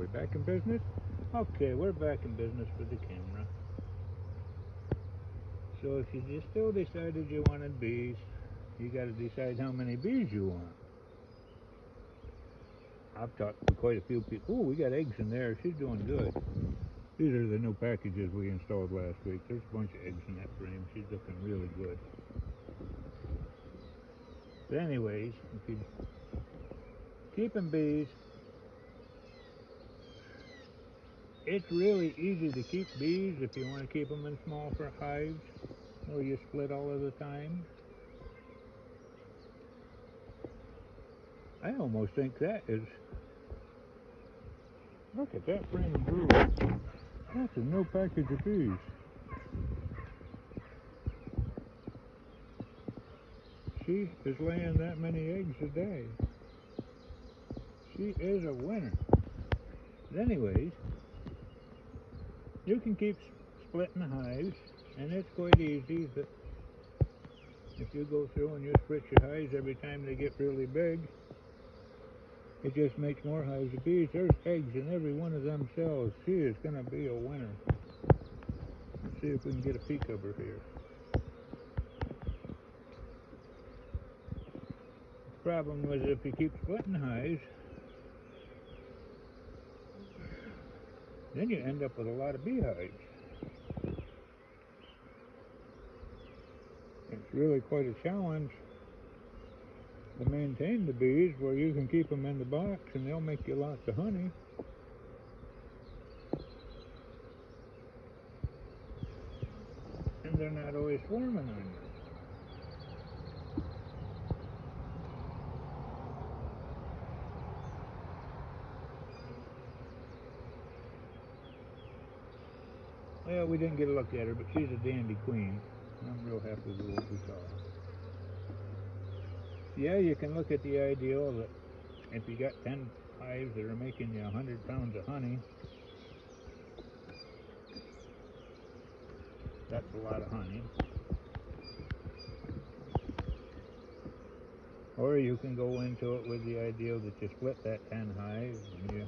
we back in business? Okay, we're back in business with the camera. So if you still decided you wanted bees, you got to decide how many bees you want. I've talked to quite a few people. Oh, we got eggs in there. She's doing good. These are the new packages we installed last week. There's a bunch of eggs in that frame. She's looking really good. But anyways, if you keeping bees, it's really easy to keep bees if you want to keep them in small hives where you split all of the time. I almost think that is... Look at that frame of brood. That's a new package of bees. She is laying that many eggs a day. She is a winner. But anyways, you can keep splitting hives, and it's quite easy. But if you go through and you split your hives every time they get really big, it just makes more hives of bees. There's eggs in every one of them cells. She is going to be a winner. Let's see if we can get a peek of her here. The problem was if you keep splitting hives, then you end up with a lot of beehives. It's really quite a challenge to maintain the bees where you can keep them in the box and they'll make you lots of honey. And they're not always swarming on you. Well, we didn't get a look at her, but she's a dandy queen. I'm real happy with what we saw. Yeah, you can look at the ideal that if you got 10 hives that are making you 100 pounds of honey, that's a lot of honey. Or you can go into it with the ideal that you split that 10 hives and you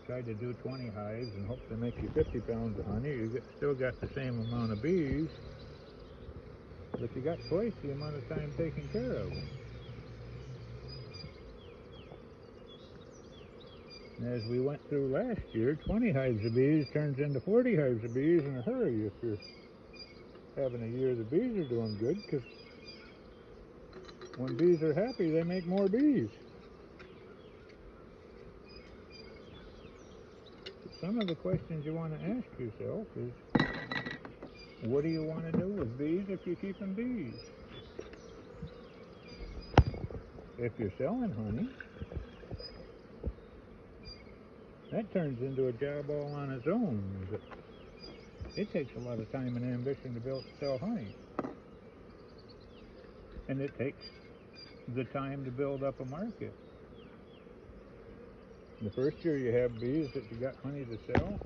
try to do 20 hives and hope to make you 50 pounds of honey. You still got the same amount of bees, but you got twice the amount of time taking care of them. And as we went through last year, 20 hives of bees turns into 40 hives of bees in a hurry if you're having a year the bees are doing good, because when bees are happy, they make more bees. Some of the questions you want to ask yourself is, what do you want to do with bees if you're keeping bees? If you're selling honey, that turns into a job all on its own. It takes a lot of time and ambition to sell honey. And it takes the time to build up a market. The first year you have bees that you got honey to sell,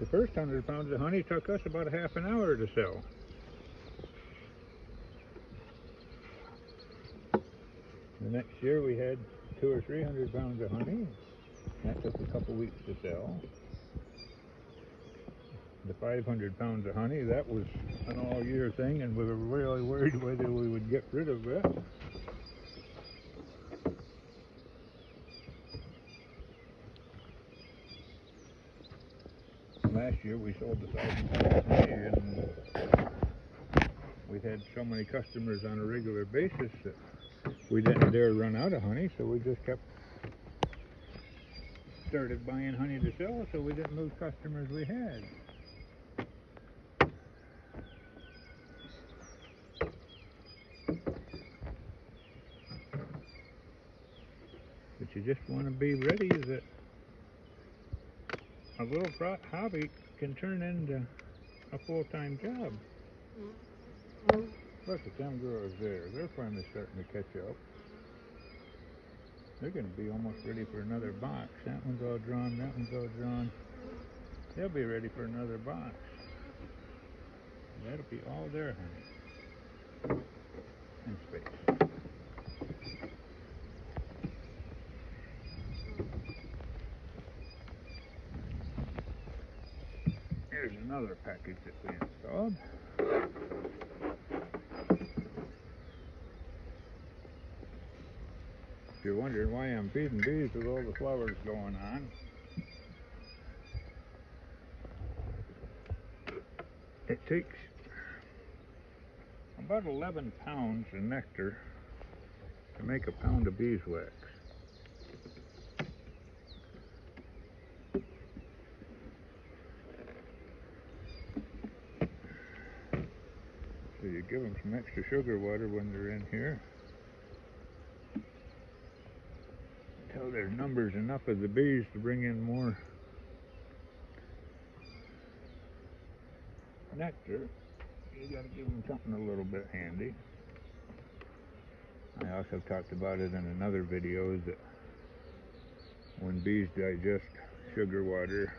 the first 100 pounds of honey took us about a half an hour to sell. The next year we had 200 or 300 pounds of honey. That took a couple weeks to sell. The 500 pounds of honey, that was an all-year thing, and we were really worried whether we would get rid of it. Last year we sold 1,000 pounds of honey, and we had so many customers on a regular basis that we didn't dare run out of honey, so we just started buying honey to sell, so we didn't lose customers we had. But you just want to be ready that a little hobby can turn into a full-time job. Look at them girls there. They're finally starting to catch up. They're going to be almost ready for another box. That one's all drawn, that one's all drawn. They'll be ready for another box. That'll be all their honey. and space. Here's another package that we installed. If you're wondering why I'm feeding bees with all the flowers going on, it takes about 11 pounds of nectar to make a pound of beeswax. So you give them some extra sugar water when they're in here until there's numbers enough of the bees to bring in more nectar. You got to give them something a little bit handy. I also talked about it in another video that when bees digest sugar water,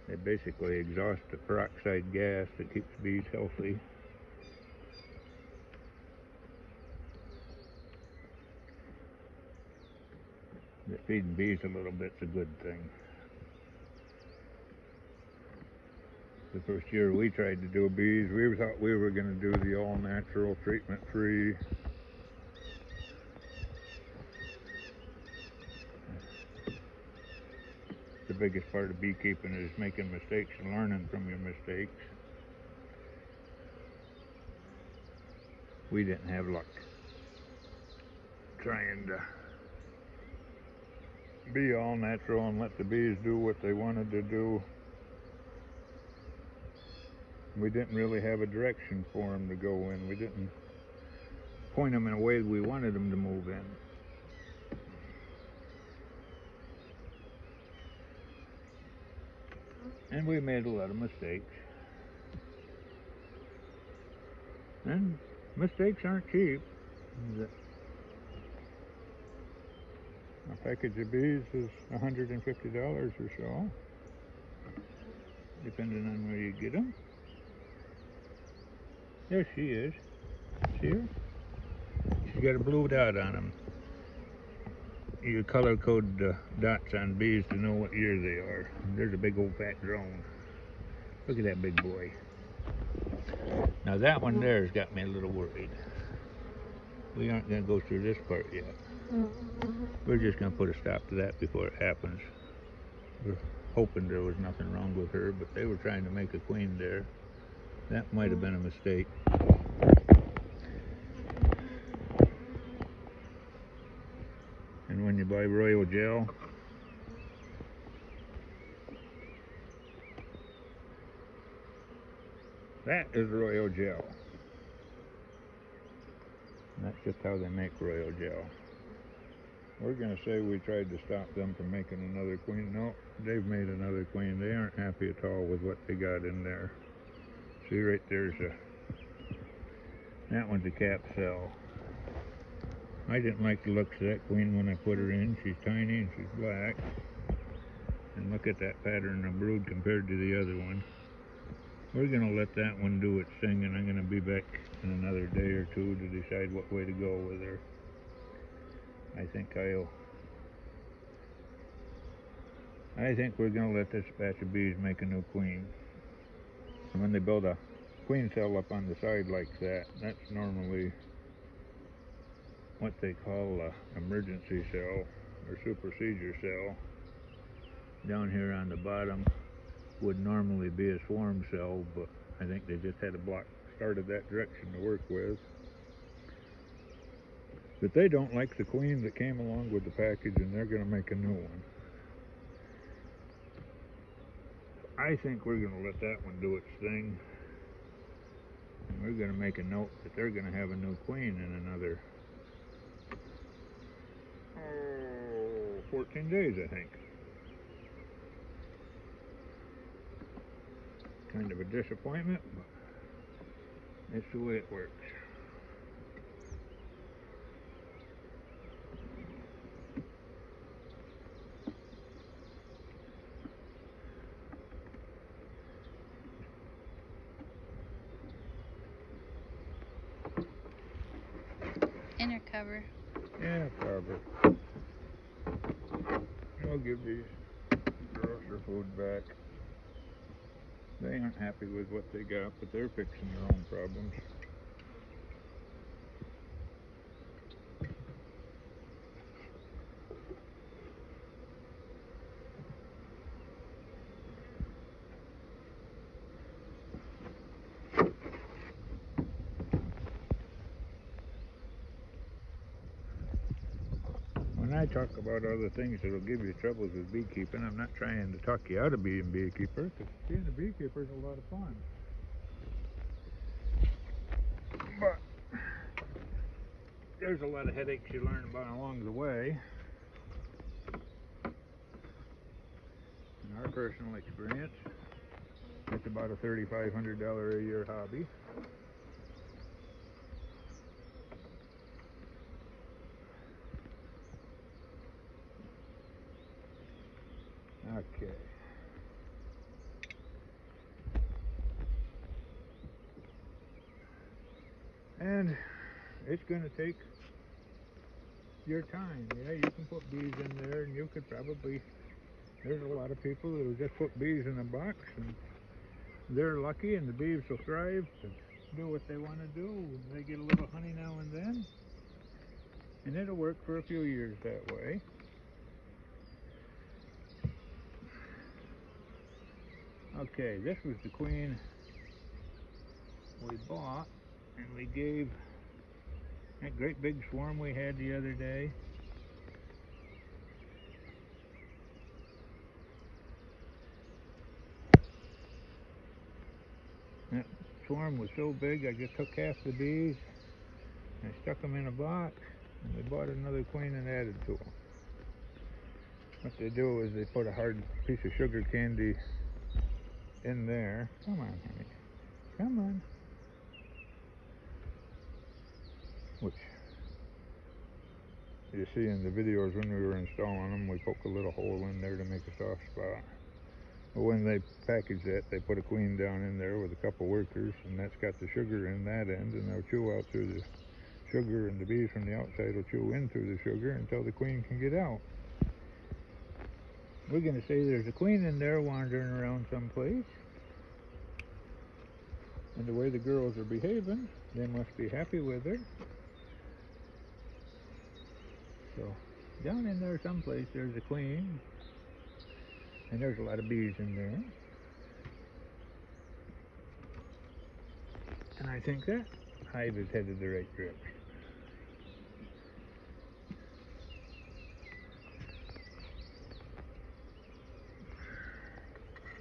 they basically exhaust the peroxide gas that keeps bees healthy. That feeding bees a little bit's a good thing. The first year we tried to do bees, we thought we were going to do the all-natural, treatment-free. The biggest part of beekeeping is making mistakes and learning from your mistakes. We didn't have luck trying to be all natural and let the bees do what they wanted to do. We didn't really have a direction for them to go in. We didn't point them in a way we wanted them to move in. And we made a lot of mistakes. And mistakes aren't cheap. A package of bees is $150 or so, depending on where you get them. There she is. See her? She's got a blue dot on them. You color code the dots on bees to know what year they are. There's a big old fat drone. Look at that big boy. Now that one there has got me a little worried. We aren't going to go through this part yet. We're just going to put a stop to that before it happens. We're hoping there was nothing wrong with her, but they were trying to make a queen there. That might have been a mistake. And when you buy royal gel, that is royal gel. And that's just how they make royal gel. We're going to say we tried to stop them from making another queen. No, they've made another queen. They aren't happy at all with what they got in there. See right there's that one's a cap cell. I didn't like the looks of that queen when I put her in. She's tiny and she's black. And look at that pattern of brood compared to the other one. We're going to let that one do its thing, and I'm going to be back in another day or two to decide what way to go with her. I think we're going to let this batch of bees make a new queen. And when they build a queen cell up on the side like that, that's normally what they call an emergency cell or supersedure cell. Down here on the bottom would normally be a swarm cell, but I think they just had a block started that direction to work with. But they don't like the queen that came along with the package, and they're going to make a new one. I think we're going to let that one do its thing. And we're going to make a note that they're going to have a new queen in another 14 days, I think. Kind of a disappointment, but it's the way it works. give these girls their food back. They aren't happy with what they got, but they're fixing their own problems. When I talk about other things that'll give you troubles with beekeeping, I'm not trying to talk you out of being a beekeeper, because being a beekeeper is a lot of fun. But there's a lot of headaches you learn about along the way. In our personal experience, it's about a $3,500 a year hobby. Okay. And it's going to take your time. Yeah, you can put bees in there, and you could probably, there's a lot of people that'll just put bees in a box, and they're lucky, and the bees will thrive to do what they want to do. They get a little honey now and then, and it'll work for a few years that way. Okay, this was the queen we bought, and we gave that great big swarm we had the other day. That swarm was so big, I just took half the bees and stuck them in a box, and we bought another queen and added to them. What they do is they put a hard piece of sugar candy in there. Come on, honey. Come on. Which you see in the videos when we were installing them, we poke a little hole in there to make a soft spot. But when they package that, they put a queen down in there with a couple workers, and that's got the sugar in that end, and they'll chew out through the sugar, and the bees from the outside will chew in through the sugar until the queen can get out. We're going to say there's a queen in there wandering around someplace, and the way the girls are behaving, they must be happy with her. So down in there someplace there's a queen, and there's a lot of bees in there. And I think that hive is headed the right direction.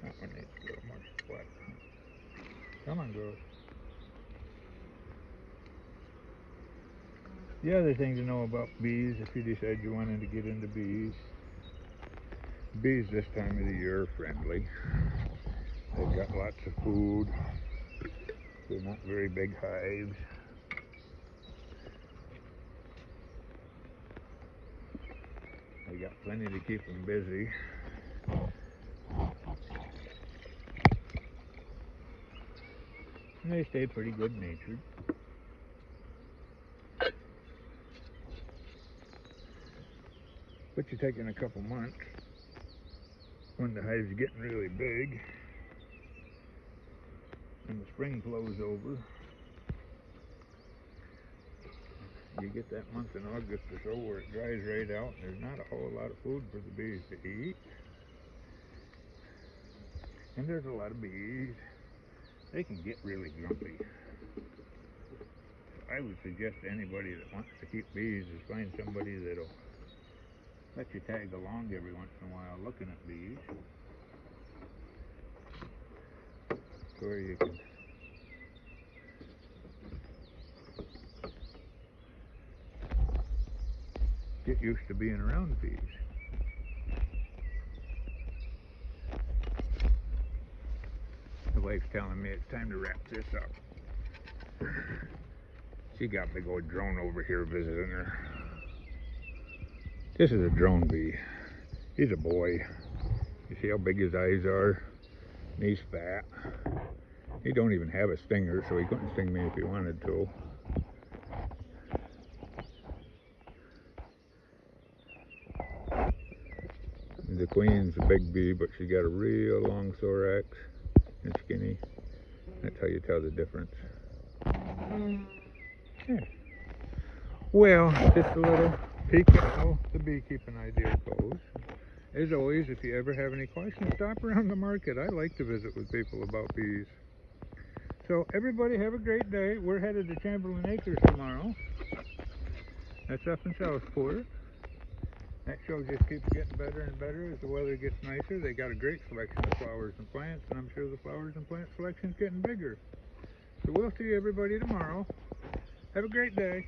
That one needs a little more splat. Come on, girls. The other thing to know about bees, if you decide you wanted to get into bees this time of the year are friendly. They've got lots of food. They're not very big hives. They got plenty to keep them busy. And they stay pretty good natured. But you take in a couple months when the hive's getting really big and the spring blows over. You get that month in August or so where it dries right out and there's not a whole lot of food for the bees to eat. And there's a lot of bees. They can get really grumpy. So I would suggest to anybody that wants to keep bees is find somebody that'll let you tag along every once in a while looking at bees. Where you can get used to being around bees. The wife's telling me it's time to wrap this up. She got big old drone over here visiting her. This is a drone bee. He's a boy. You see how big his eyes are? And he's fat. He don't even have a stinger, so he couldn't sting me if he wanted to. The queen's a big bee, but she's got a real long thorax and skinny. That's how you tell the difference. Yeah. Well, just a little peek at how the beekeeping idea goes. As always, if you ever have any questions, stop around the market. I like to visit with people about bees. So everybody have a great day. We're headed to Chamberlain Acres tomorrow. That's up in Southport. That show just keeps getting better and better as the weather gets nicer. They got a great selection of flowers and plants, and I'm sure the flowers and plant selection's getting bigger. So we'll see everybody tomorrow. Have a great day.